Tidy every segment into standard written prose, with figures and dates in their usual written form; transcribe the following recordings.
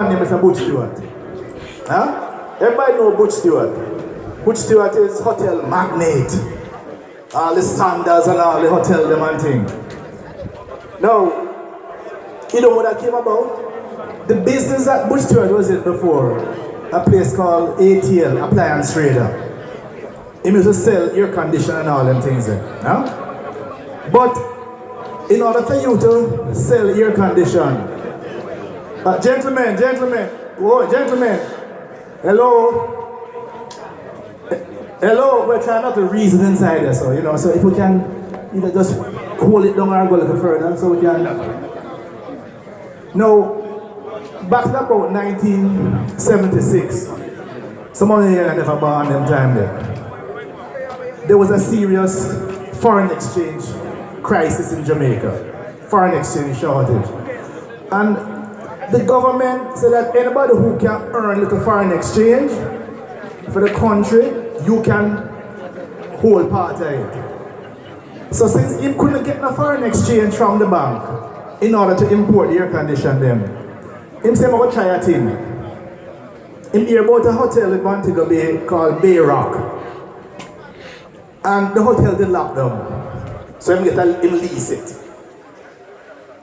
name is Butch Stewart. Huh? Everybody know Butch Stewart. Butch Stewart is hotel magnate. All the sandals and all the hotel them and thing. Now, you know what that came about? The business that Butch Stewart was in before, a place called ATL, Appliance Trader. He used to sell air conditioner and all them things there. Huh? But in order for you to sell air condition, gentlemen, hello, we're trying not to reason inside there, so you know, so if we can either just hold it down or go a little further, so we can. Now, back in about 1976, someone here never born them time there was a serious foreign exchange crisis in Jamaica, foreign exchange shortage. And the government said that anybody who can earn a little foreign exchange for the country, you can hold part of it. So since he couldn't get no foreign exchange from the bank in order to import the air condition them, he said, I'm going to try a thing. He hear about a hotel in Montego Bay called Bay Rock. And the hotel did lock down. So he lease it.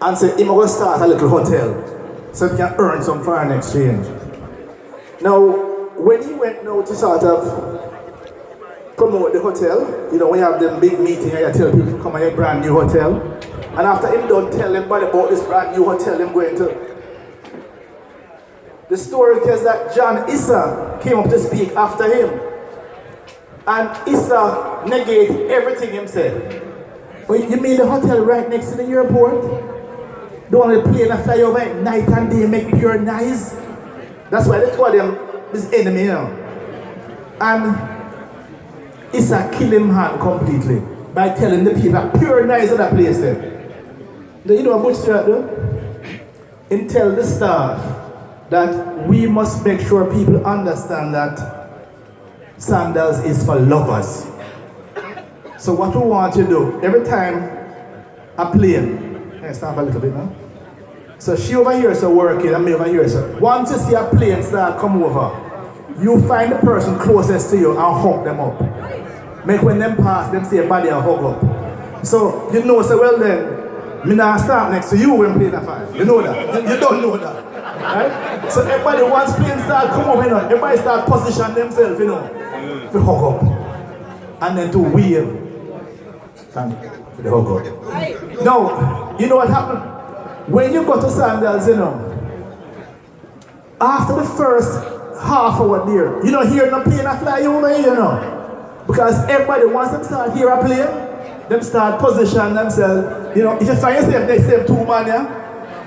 And said, I'm going to start a little hotel so he can earn some foreign exchange. Now, when he went now to sort of promote the hotel, you know, we have them big meeting and you tell people to come at a brand new hotel. And after him done tell everybody about this brand new hotel I'm going to. The story tells that John Issa came up to speak after him. And Issa negated everything he said. But you mean the hotel right next to the airport? The one with the plane that fly over at night and day make pure noise? That's why they told him this enemy, you know. And Issa killed him hand completely by telling the people that pure noise of that place there. You know what Butch Stewart do? And tell the staff that we must make sure people understand that sandals is for lovers. So what we want to do, every time a plane, can I stand up a little bit now? So she over here is working and me over here. So once you see a plane start come over, you find the person closest to you and hug them up. Make when them pass, them see a body and hug up. So you know, so well then, me not start next to you when plane a fire. You know that. You don't know that. Right? So everybody once plane start come up, you know, everybody start position themselves, you know, to hug up. And then to wave. Thank you for the hug up. Now, you know what happened? When you go to Sandals, you know, after the first half hour there, you don't hear no plane a fly over here, you know. Because everybody, once them start hear a plane, them start position themselves. You know, if you find yourself next to them two man, yeah,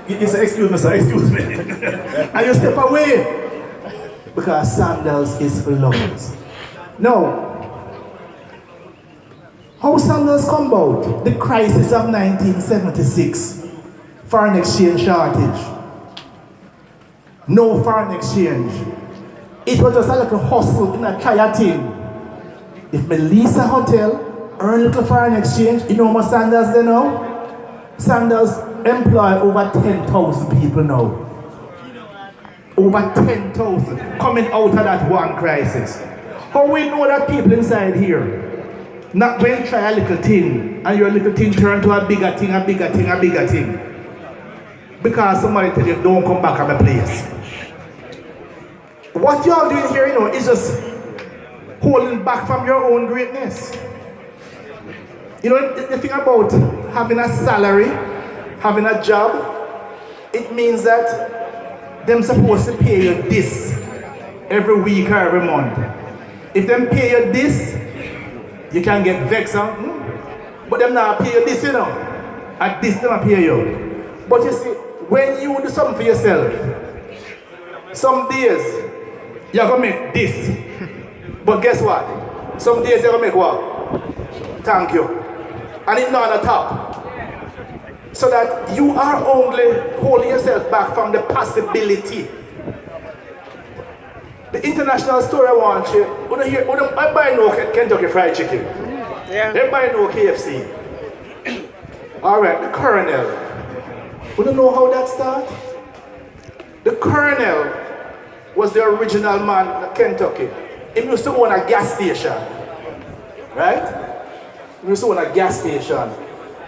you say, excuse me, sir, excuse me. And you step away. Because Sandals is for lovers. Now, how Sandals come about? The crisis of 1976. Foreign exchange shortage. No foreign exchange. It was just a little hustle in a trial thing. If me lease a hotel, earn a little foreign exchange, you know how much Sandals they know? Sandals employ over 10,000 people now. Over 10,000 coming out of that one crisis. How we know that people inside here not going to try a little thing and your little thing turn to a bigger thing, a bigger thing, a bigger thing. Because somebody tell you don't come back at my place. What you are doing here, you know, is just holding back from your own greatness. You know, the thing about having a salary, having a job, it means that them supposed to pay you this every week or every month. If them pay you this, you can get vexed, but them not pay you this, you know. At this, them not pay you. But you see, when you do something for yourself, some days you're gonna make this. But guess what? Some days you're gonna make what? Thank you. And it's not on the top. So that you are only holding yourself back from the possibility. The international story I want you, everybody know Kentucky Fried Chicken. Yeah. Everybody know KFC. Alright, the Colonel. You don't know how that started? The colonel was the original man in Kentucky. He used to own a gas station. Right? He used to own a gas station.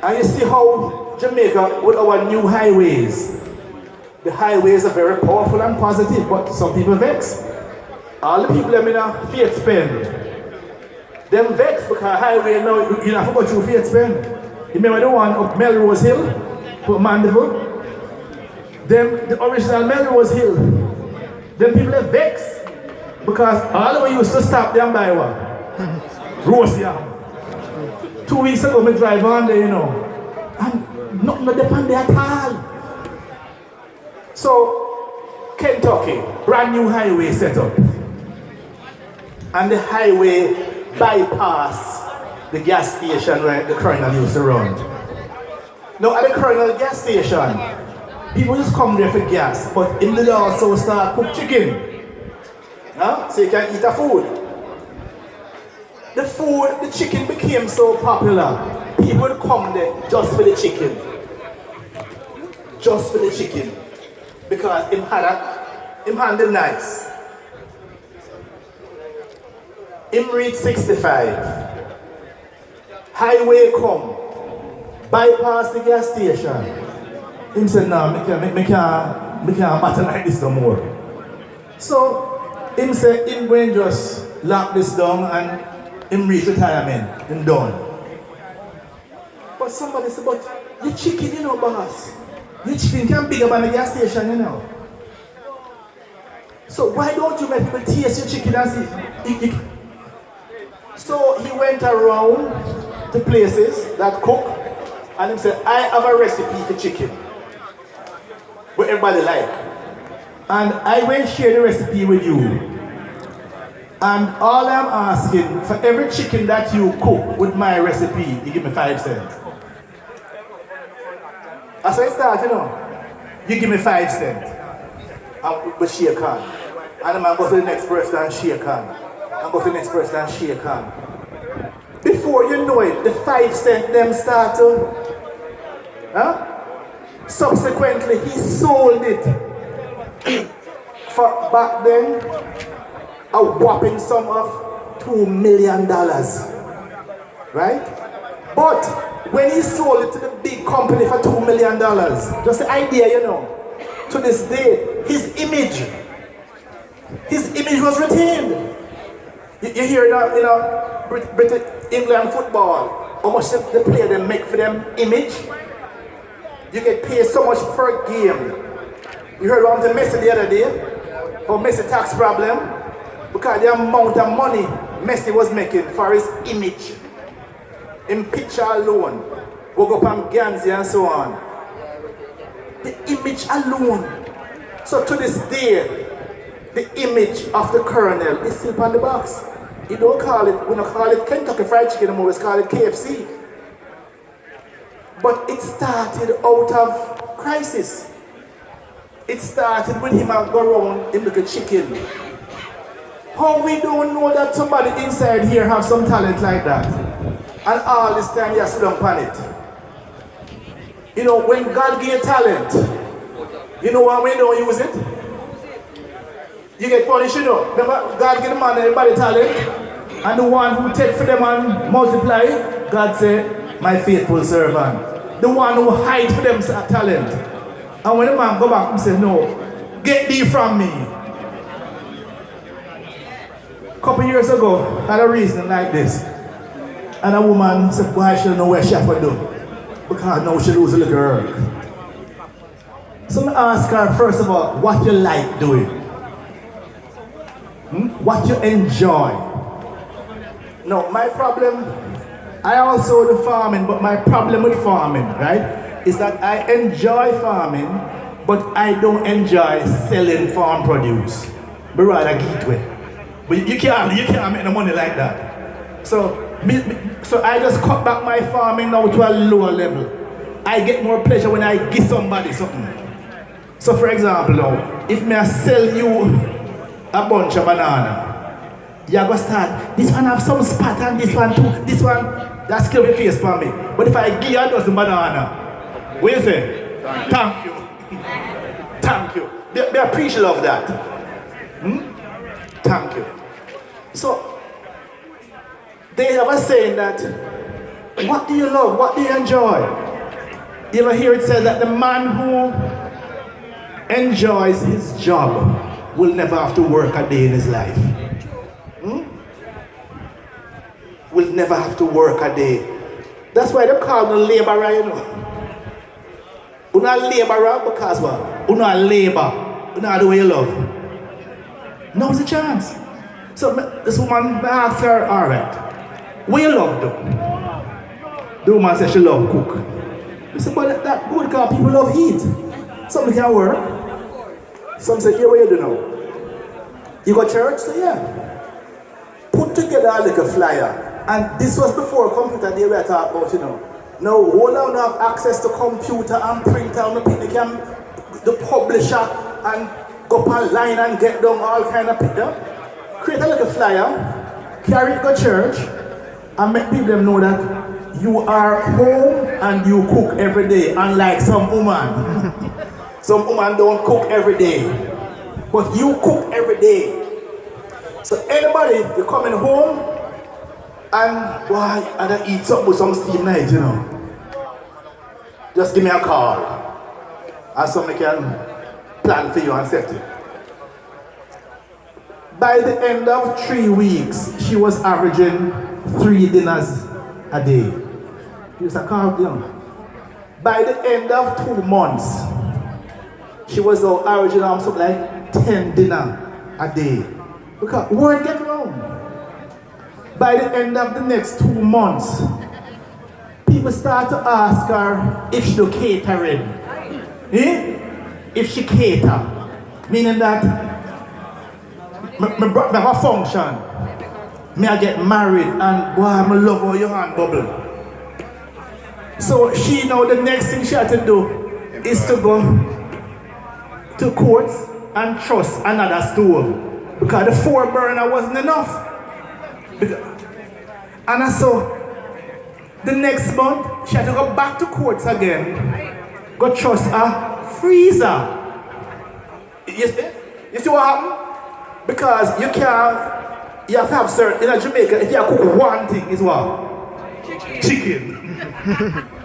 And you see how Jamaica, with our new highways, the highways are very powerful and positive, but some people vex. All the people that in a faith spend, them vex because highway now, you have to go through faith spend. You remember the one up Melrose Hill, for Mandeville? Them, the original Melrose Hill. Them people that vex because all of them used to stop them by what? Roast yam. 2 weeks ago, I drive on there, you know, and nothing depend there at all. So, Kentucky, brand new highway set up. And the highway bypass the gas station where the colonel used to run. Now, at the colonel gas station, people just come there for gas, but in the also start cook chicken. Huh? So you can eat a food. The chicken became so popular. People would come there just for the chicken. Just for the chicken. Because him handle nice. Him reach 65. Highway come. Bypass the gas station. Him said, no, me can't battle like this no more. So, him said, him going just lock this down and him reach retirement, him done. But somebody said, but your chicken, you know, boss. Your chicken can bigger than the gas station, you know. So why don't you make people taste your chicken and see? So he went around to places that cook and he said, I have a recipe for chicken. What everybody like. And I will share the recipe with you. And all I'm asking, for every chicken that you cook with my recipe, you give me 5 cents. That's how it starts, you know. You give me 5 cents. And we shake hand. And then I go to the next person and shake hand. And go to the next person and shake hand. Before you know it, the 5 cents them start to... Subsequently, he sold it for back then a whopping sum of $2 million. Right? But when he sold it to the big company for $2 million, just the idea, you know, to this day, his image was retained. You hear that, you know, British England football, how much the player they make for them image? You get paid so much per game. You heard about the Messi the other day, how Messi tax problem, because the amount of money Messi was making for his image, in picture alone, go up on Ganzi and so on. The image alone. So to this day, the image of the colonel is still on the box. We don't call it Kentucky Fried Chicken anymore, we call it KFC. But it started out of crisis. It started with him and go around him like a chicken. How we don't know that somebody inside here have some talent like that? And all this time you sit down on it. You know, when God gave talent, you know why we don't use it? You get punished, you know. Remember, God gave the man everybody talent, and the one who take for them and multiply it, God said, my faithful servant. The one who hide for them talent. And when the man go back and say, no, get thee from me. A couple years ago, I had a reason like this. And a woman said, why she don't know where she have to do? Because now she lose a little work. So I ask her, first of all, what you like doing? What you enjoy? No, my problem, I also do farming, but my problem with farming, right, is that I enjoy farming, but I don't enjoy selling farm produce. But rather get away. But you can't make no money like that. So I just cut back my farming now to a lower level. I get more pleasure when I give somebody something. So for example now, if I sell you a bunch of banana, you're going to start, this one have some spot and this one too, this one, that's kill your face for me. But if I give you a dozen banana, what do you say? Thank you. Thank you. Be appreciative of that. Thank you. So, they have a saying that, what do you love? What do you enjoy? You ever hear it said that the man who enjoys his job will never have to work a day in his life? Will never have to work a day. That's why they call me laborer, you know. You're not laborer because what? You're not labor. You're not the way you love. Now's the chance. So this woman asked her, all right, what you love though? The woman said she love cook. I said, but that good because people love eat. Some can work. Some say, yeah, what you do now? You go to church? So yeah. Put together a little flyer. And this was before computer they were talking about, you know. Now, all of them have access to computer and printer and the publisher and go up online and get them all kind of picture. Create a little flyer, carry it to church, and make people know that you are home and you cook every day, unlike some woman. Some woman don't cook every day, but you cook every day. So anybody, you're coming home, and why, I eat something with some steam night, you know. Just give me a call. And somebody can plan for you and set it. By the end of 3 weeks, she was averaging 3 dinners a day. She was a call, you know. By the end of 2 months, she was averaging something like 10 dinner a day. Because word get round. By the end of the next 2 months, people start to ask her if she do catering. If she cater. Meaning that me have a function. Me I get married and boy, I love how your hand bubble. So she know the next thing she had to do is to go to courts and trust another stove. Because the 4 burner wasn't enough. And so the next month she had to go back to courts again, go trust a freezer. You see what happened? Because you have to have certain, in Jamaica, if you cook one thing, is what? Chicken.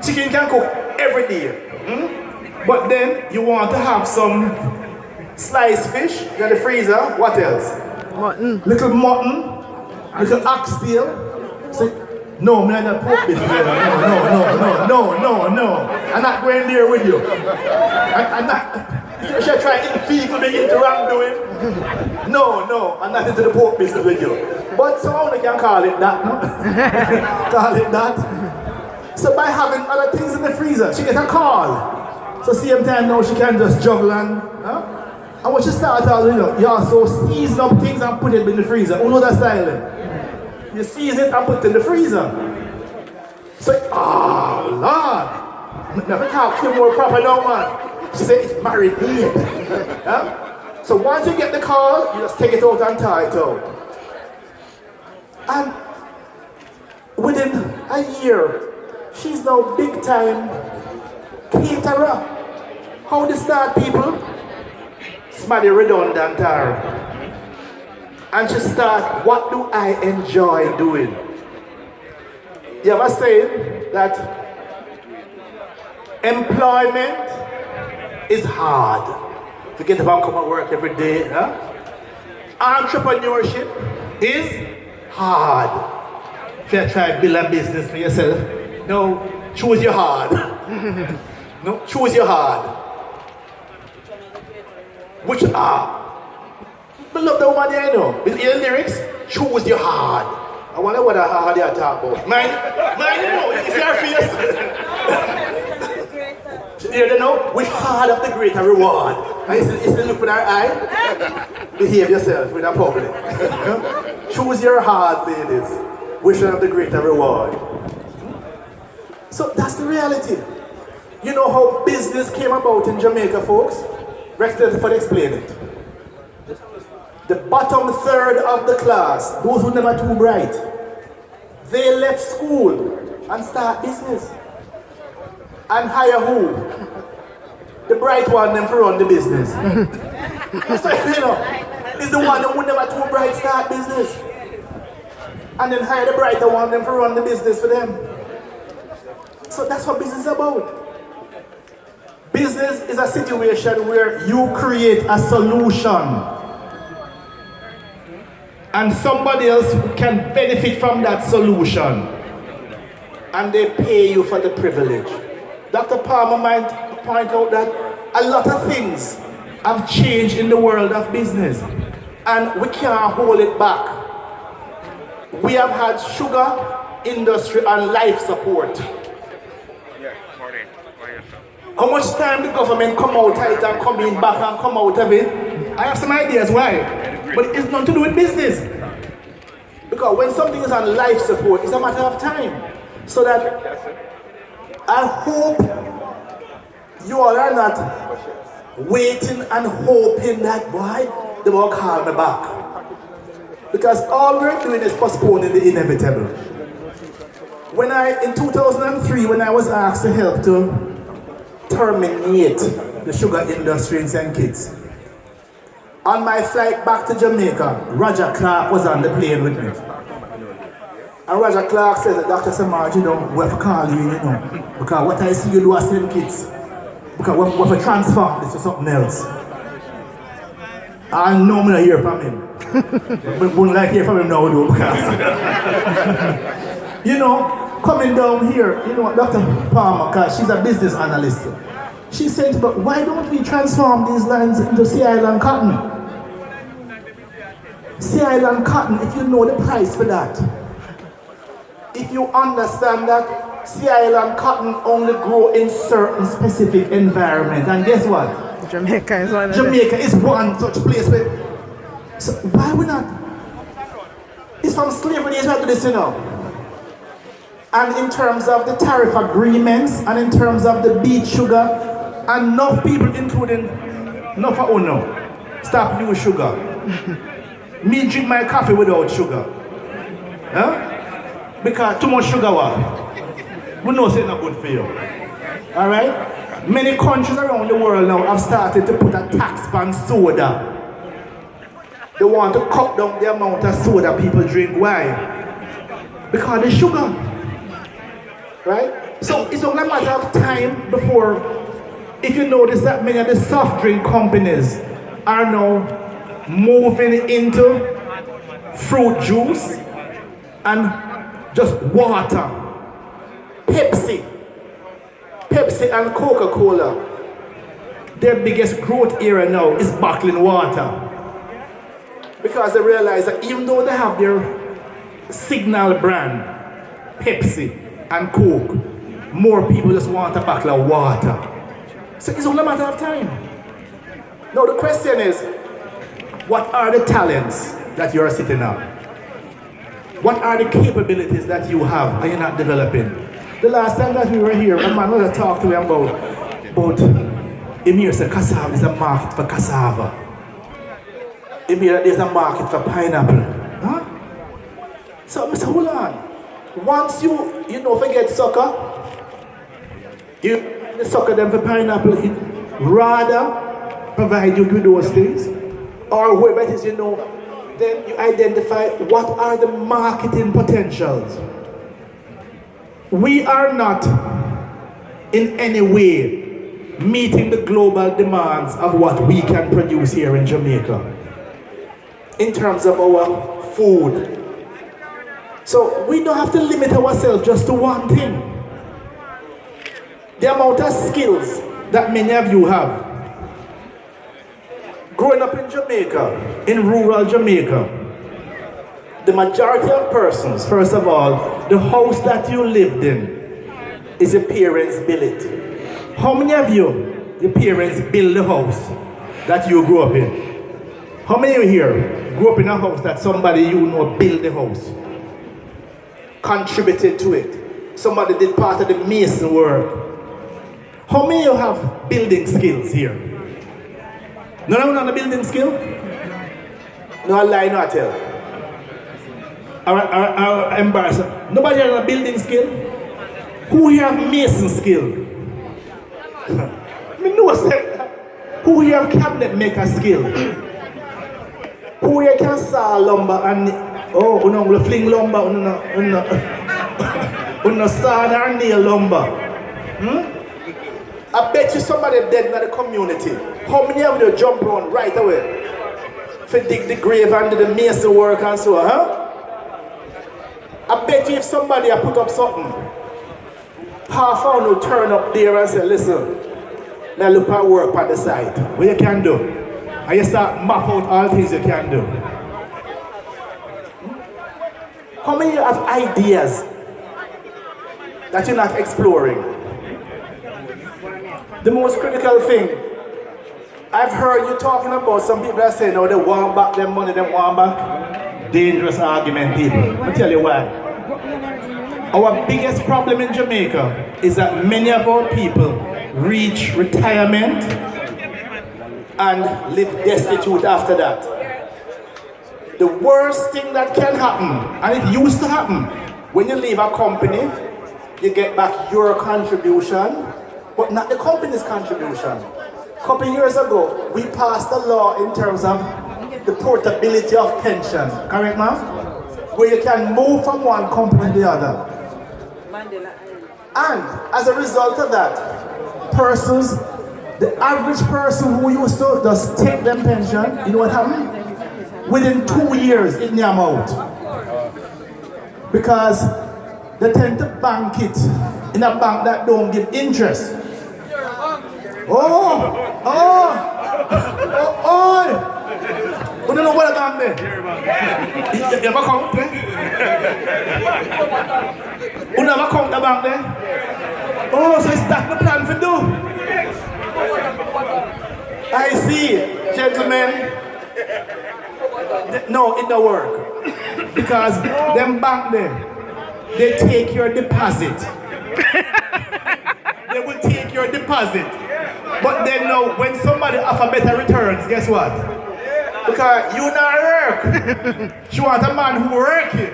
Chicken can cook every day. But then you want to have some sliced fish in the freezer. What else? Mutton. Little mutton. Little oxtail. So, no, man, I'm not pork business. No. I'm not going there with you. I'm not. Should I try to feed to begin to wrong doing? No, I'm not into the pork business with you. But someone can call it that, no? Call it that. So by having other things in the freezer, she gets a call. So same time now she can just juggle and when she starts out, you also season up things and put it in the freezer. Who know that style? You season it and put it in the freezer. So, Lord, never talk to you more proper now, man. She said, it's married here. So once you get the call, you just take it out and tie it out. And within a year, she's now big time caterer. How they start, people? Somebody redundant her. And she start, what do I enjoy doing? You ever say that employment is hard? To get up and come and work every day. Entrepreneurship is hard. If you try to build a business for yourself, no, choose your hard. No, choose your hard. Which are? But look, the woman there, I know. With your lyrics, choose your hard. I wonder what hard they are talking about. Mine, you know, it's your face. You know, which hard of the greater reward? And it's the look in our eye. Behave yourself with the public. Choose your hard, ladies. Which one of the greater reward? So that's the reality. You know how business came about in Jamaica, folks? Rex Telford explain it. The bottom third of the class, those who never too bright, they left school and start business. And hire who? The bright one them to run the business. So, you know, is the one that would never too bright start business. And then hire the brighter one them to run the business for them. So that's what business is about. Business is a situation where you create a solution and somebody else can benefit from that solution and they pay you for the privilege. Dr. Palmer might point out that a lot of things have changed in the world of business and we can't hold it back. We have had sugar industry and life support. How much time the government come out of it and come in back and come out of it? I have some ideas why. But it's nothing to do with business. Because when something is on life support, it's a matter of time. So that I hope you all are not waiting and hoping that, boy, they will call me back. Because all we're doing is postponing the inevitable. In 2003, when I was asked to help to terminate the sugar industry in St. Kitts, on my flight back to Jamaica, Roger Clark was on the plane with me. And Roger Clark said, Dr. Semaj, you know, we have to call you, you know, because what I see you do at St. Kitts, because we have to transform this to something else. I know I'm not hear from him. We wouldn't like hear from him now though, because you know, coming down here, you know, Dr. Palmer, because she's a business analyst. She said, but why don't we transform these lands into Sea Island cotton? Sea Island cotton, if you know the price for that. If you understand that Sea Island cotton only grow in certain specific environment. And guess what? Jamaica is one. Jamaica is one such place where. So why we not? It's from slavery days we have to do this, you know. And in terms of the tariff agreements, and in terms of the beet sugar, enough people, including enough for Uno, stop use sugar. Me drink my coffee without sugar. Huh? Because too much sugar, what? We know it's not good for you. Alright? Many countries around the world now have started to put a tax on soda. They want to cut down the amount of soda people drink. Why? Because the sugar. Right? So it's only a matter of time before, if you notice that many of the soft drink companies are now moving into fruit juice and just water. Pepsi and Coca-Cola, their biggest growth area now is bottling water. Because they realize that even though they have their signal brand, Pepsi and Coke, more people just want a bottle of water. So it's only a matter of time. Now the question is, what are the talents that you are sitting on? What are the capabilities that you have and you're not developing? The last time that we were here, a man was talking to me about Emir said cassava is a market for cassava. Emir, there's a market for pineapple. Huh? So I said, hold on. Once you forget sucker, you sucker them for pineapple, it rather provide you with those things, or whoever it is you know, then you identify what are the marketing potentials. We are not in any way meeting the global demands of what we can produce here in Jamaica in terms of our food. So we don't have to limit ourselves just to one thing. The amount of skills that many of you have. Growing up in Jamaica, in rural Jamaica, the majority of persons, first of all, the house that you lived in is your parents built it. How many of you, your parents built the house that you grew up in? How many of you here grew up in a house that somebody you know built the house? Contributed to it. Somebody did part of the mason work. How many of you have building skills here? None of you have a building skill? No, I lie, no, I tell. I embarrass. Nobody has a building skill? Who here have mason skill? I mean, no, Who here cabinet maker skill? Who here can saw lumber and will fling lumber no saw and nail lumber? I bet you somebody dead in the community. How many of you jump around right away? For dig the grave and do the mason work and so on, huh? I bet you if somebody put up something, half hour will turn up there and say, listen, now look at work on the side. What you can do? And you start map out all things you can do. How many of you have ideas that you're not exploring? The most critical thing, I've heard you talking about some people that say, no, they want back their money, they want back. Dangerous argument, people. I'll tell you why. Our biggest problem in Jamaica is that many of our people reach retirement and live destitute after that. The worst thing that can happen, and it used to happen, when you leave a company, you get back your contribution, but not the company's contribution. A couple of years ago, we passed a law in terms of the portability of pension, correct ma'am? Where you can move from one company to the other. And as a result of that, the average person who used to just take them pension, you know what happened? Within 2 years, it came out. Because they tend to bank it in a bank that don't give interest. You don't know what I'm there. You ever count there? You never count the bank there? Oh, so it's that the plan for do? I see, gentlemen. No, it don't work. Because them bank there, they take your deposit. They will take your deposit. But then now, when somebody offer better returns, guess what? Because you not work. She want a man who working.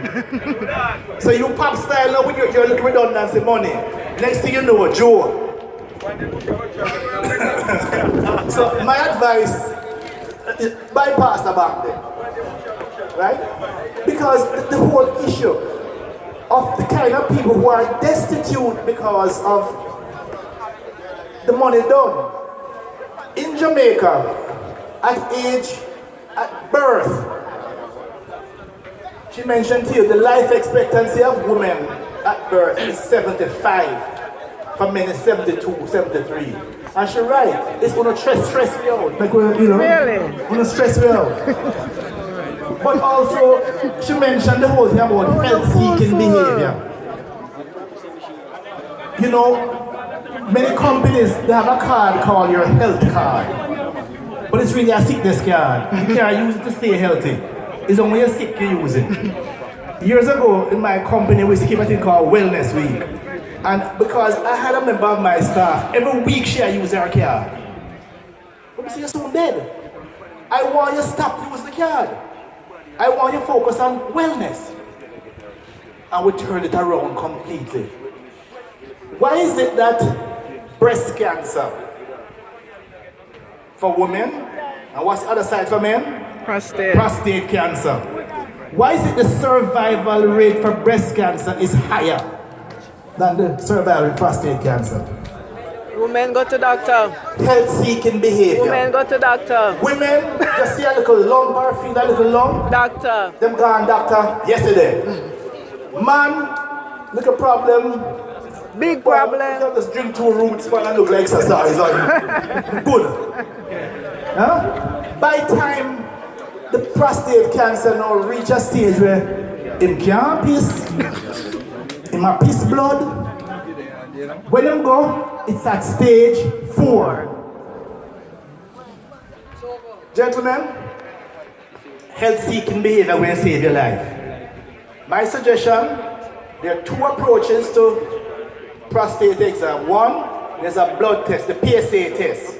So you pop style now with your little redundancy money. Next thing you know, Joe. So my advice is bypass the bank there. Right? Because the whole issue of the kind of people who are destitute because of the money done. In Jamaica, at birth, she mentioned to you the life expectancy of women at birth is 75, for men is 72, 73. And she's right, it's going to stress me out. Like, you know, really? Going to stress me out. But also, she mentioned the whole thing about health-seeking behavior. You know, many companies, they have a card called your health card. But it's really a sickness card. You can't use it to stay healthy. It's only when you're sick you use it. Years ago, in my company, we keep a thing called Wellness Week. And because I had a member of my staff, every week she use her card. But I say, you're so dead. I want you to stop using the card. I want you to focus on wellness. And we turn it around completely. Why is it that breast cancer for women, and what's the other side for men? Prostate cancer. Why is it the survival rate for breast cancer is higher than the survival rate for prostate cancer? Women go to doctor. Health-seeking behavior. Women go to doctor. Women just see a little lump or feel a little lump. Doctor. Them gone doctor yesterday. Man, little problem. Big problem. You just drink 2 roots and look like exercise. Good. Huh? By time the prostate cancer now reach a stage where him can't piss, him a piss blood. When him go, it's at stage 4. Gentlemen, health-seeking behavior will save your life. My suggestion, there are 2 approaches to prostate exam. One, there's a blood test, the PSA test.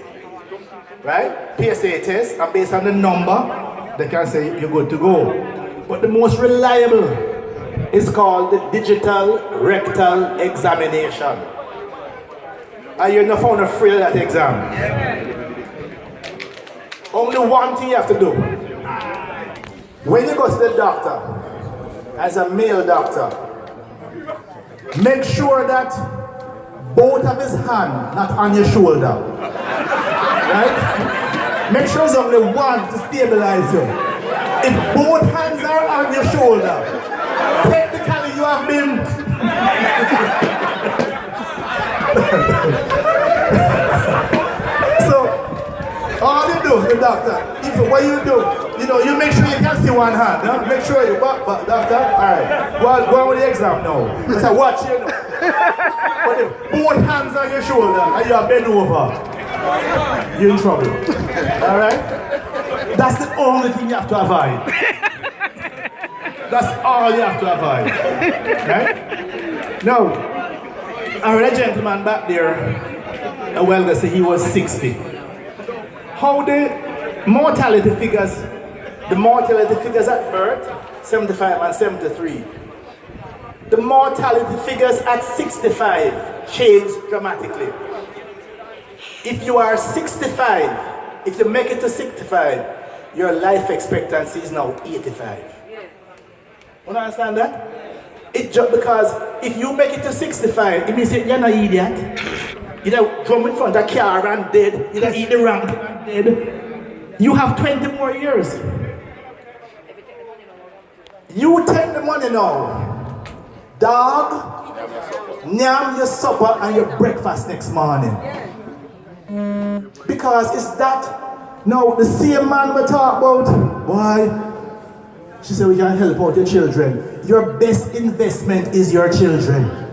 Right? PSA test, and based on the number, they can say you're good to go. But the most reliable is called the digital rectal examination. And you're not found afraid of that exam. Only one thing you have to do. When you go to the doctor, as a male doctor, make sure that both of his hands not on your shoulder. Right? Make sure there's only one to stabilize you. If both hands are on your shoulder, technically you have been so all you do, the doctor, if what you do, you make sure you can see one hand. Huh? Make sure you but doctor, alright. Go on with the exam now. I say watch you know. But if both hands on your shoulder and you are bent over, you're in trouble. Alright? That's the only thing you have to avoid. That's all you have to avoid. Right? Now, I heard a gentleman back there, a welder, say he was 60. How the mortality figures at birth, 75 and 73. The mortality figures at 65 change dramatically. If you are 65, if you make it to 65, your life expectancy is now 85. You understand that? It's just because if you make it to 65, it means you're not an idiot. You don't drum in front of a car and dead. You don't eat the ramp and dead. You have 20 more years. You take the money now. Dog, nyam your supper and your breakfast next morning. Because it's that, no, the same man we talk about, why? She said we can help out your children. Your best investment is your children.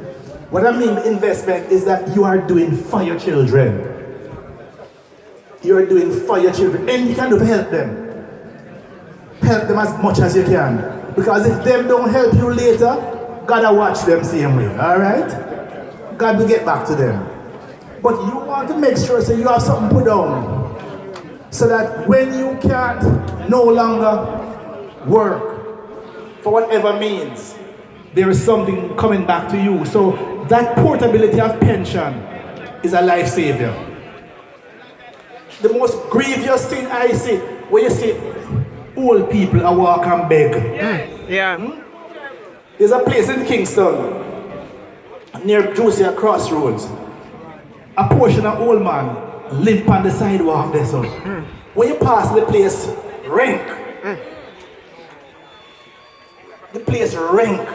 What I mean investment is that you are doing for your children. You are doing for your children. And you can do to help them. Help them as much as you can. Because if them don't help you later, God will watch them same way. Alright? God will get back to them. But you want to make sure so you have something put down. So that when you can't no longer work for whatever means, there is something coming back to you. So that portability of pension is a life savior. The most grievous thing I see when you see old people are walk and beg. Yeah. There's a place in Kingston near Josiah Crossroads. A portion of old man live on the sidewalk there. So when you pass the place, rank. The place rank.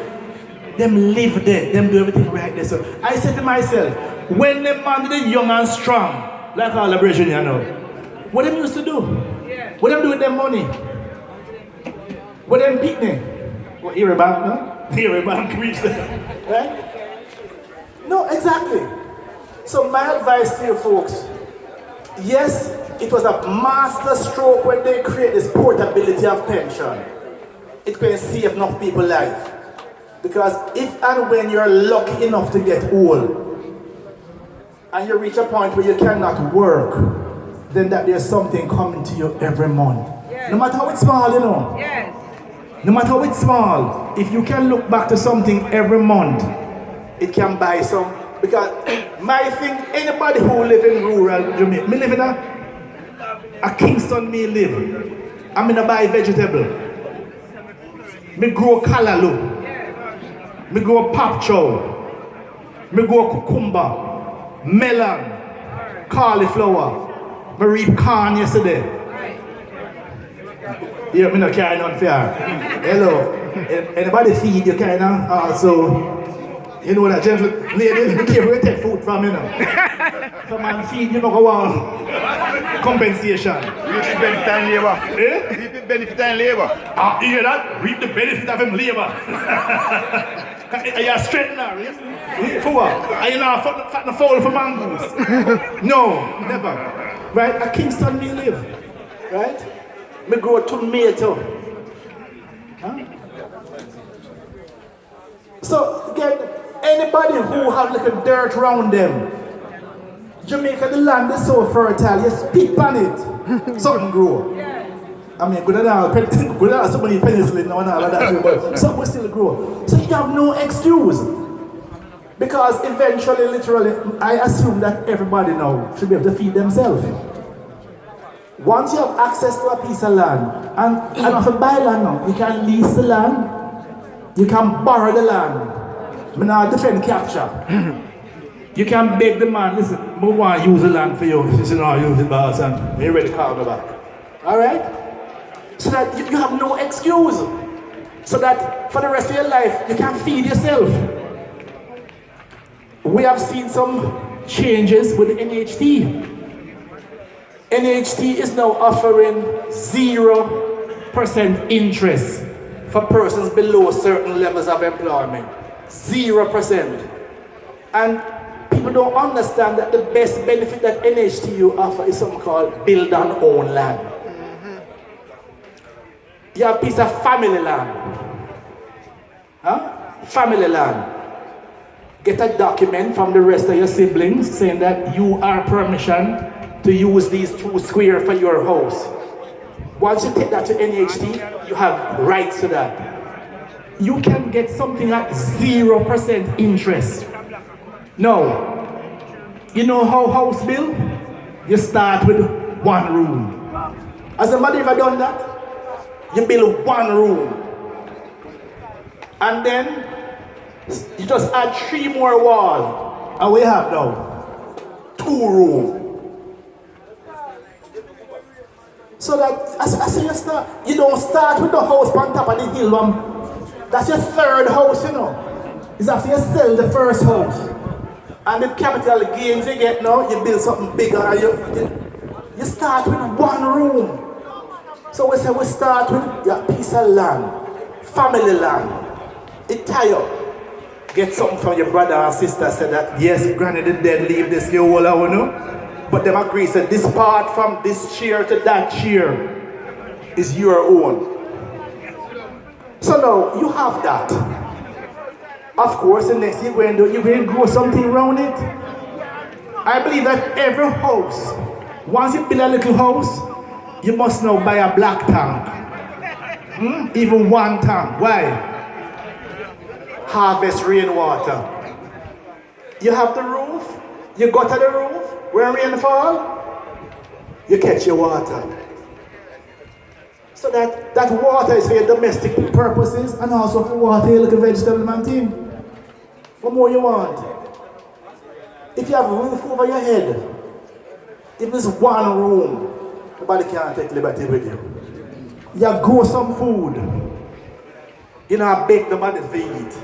Them live there. Them do everything right there. So I said to myself, when the man is young and strong, like all the brethren, you know, what them used to do? What them do with their money? What them picnic? What, here a bank, no? Here a bank reach there. Right? No, exactly. So my advice to you folks, yes, it was a master stroke when they create this portability of pension. It can save enough people's life. Because if and when you're lucky enough to get old, and you reach a point where you cannot work, then that there's something coming to you every month. Yes. No matter how it's small, you know. Yes. No matter how it's small, if you can look back to something every month, it can buy some. Because my thing, anybody who live in rural Jamaica, me live in a Kingston, me live. I'm in a buy vegetable. Me grow callaloo. Me grow pop chow. Me grow cucumber, melon, cauliflower. Me reap corn yesterday. Yeah, me not carrying on fair. Hello. Anybody feed you kind of also? You know that gentle ladies, be careful where you take food from, you know. Come and feed, you know, go on. Compensation. Reap the benefit and labor. Eh? Reap the benefit and labor. Ah, you hear that? Reap the benefit of him labor. Are you a straightener? Yes? For what? Are you not fatting a fowl for mangoes? No, never. Right? At Kingston we live. Right? Me grow tomato. Huh? So again, anybody who have like a dirt around them, Jamaica, the land is so fertile, you speak on it, something grow. I mean, good enough, somebody penicillin and all of that too, but something will still grow. So you have no excuse. Because eventually, literally, I assume that everybody now should be able to feed themselves. Once you have access to a piece of land, and if you buy land now, you can lease the land, you can borrow the land. I now defend capture. You can beg the man, listen, I want to use the land for you. He said, no, use it, boss, and you're ready to call me back. Alright? So that you have no excuse. So that for the rest of your life, you can feed yourself. We have seen some changes with the NHT. NHT is now offering 0% interest for persons below certain levels of employment. 0%. And people don't understand that the best benefit that NHTU offer is something called build and own land. You have a piece of family land. Huh? Family land. Get a document from the rest of your siblings saying that you are permission to use these 2 squares for your house. Once you take that to NHT, you have rights to that. You can get something at 0% interest. No. You know how house build? You start with 1 room. Has somebody ever done that? You build 1 room. And then you just add 3 more walls. And we have now 2 rooms. So that as you start, you don't start with the house on top of the hill. That's your 3rd house, you know. It's after you sell the 1st house. And the capital gains you get now, you build something bigger. And you start with 1 room. So we say we start with a piece of land, family land. It tie up. Get something from your brother and sister, say that, yes, granny the dead, leave this girl all I want to. But them agree, say this part from this chair to that chair is your own. So now, you have that. Of course, the next thing you're going to grow something around it. I believe that every house, once you build a little house, you must now buy a black tank. Even 1 tank. Why? Harvest rainwater. You have the roof, you go to the roof, when rain fall, you catch your water. So that water is for your domestic purposes and also for water your little vegetable man thing. What more you want? If you have a roof over your head, if it's 1 room, nobody can take liberty with you. You grow some food. You know, bake the body to eat.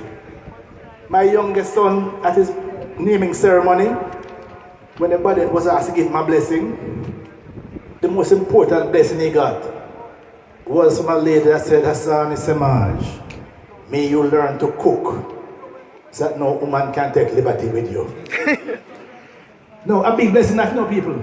My youngest son, at his naming ceremony, when the body was asked to give him a blessing, the most important blessing he got was from a lady that said, Leahcim Semaj, may you learn to cook so that no woman can take liberty with you. No, a big blessing that no people.